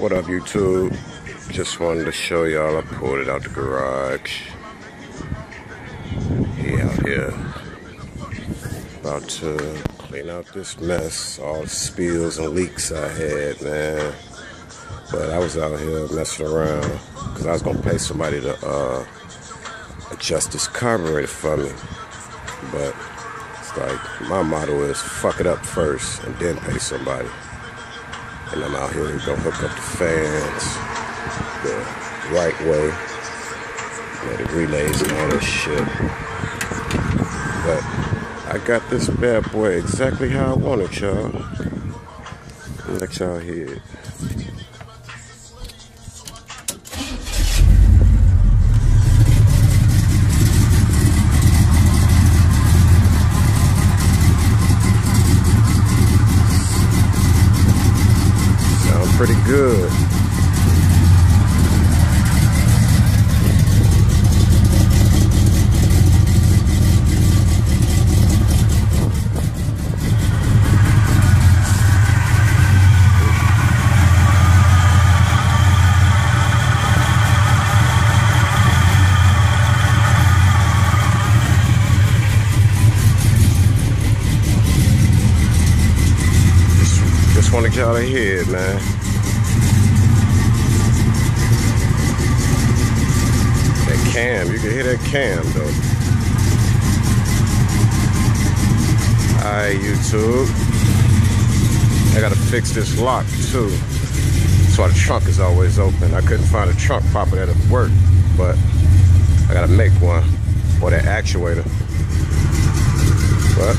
What up, YouTube? Just wanted to show y'all I pulled it out the garage. He out here about to clean out this mess, all the spills and leaks I had, man. But I was out here messing around because I was gonna pay somebody to adjust this carburetor for me. But it's like my motto is fuck it up first and then pay somebody. And I'm out here gonna hook up the fans the right way, the relays and all that shit. But I got this bad boy exactly how I want it, y'all. Let y'all hear it. Pretty good. Just wanted y'all to hear it, man. Cam, you can hear that cam though. Alright, YouTube. I gotta fix this lock too. That's why the trunk is always open. I couldn't find a trunk popper that'll work, but I gotta make one. Or that actuator. But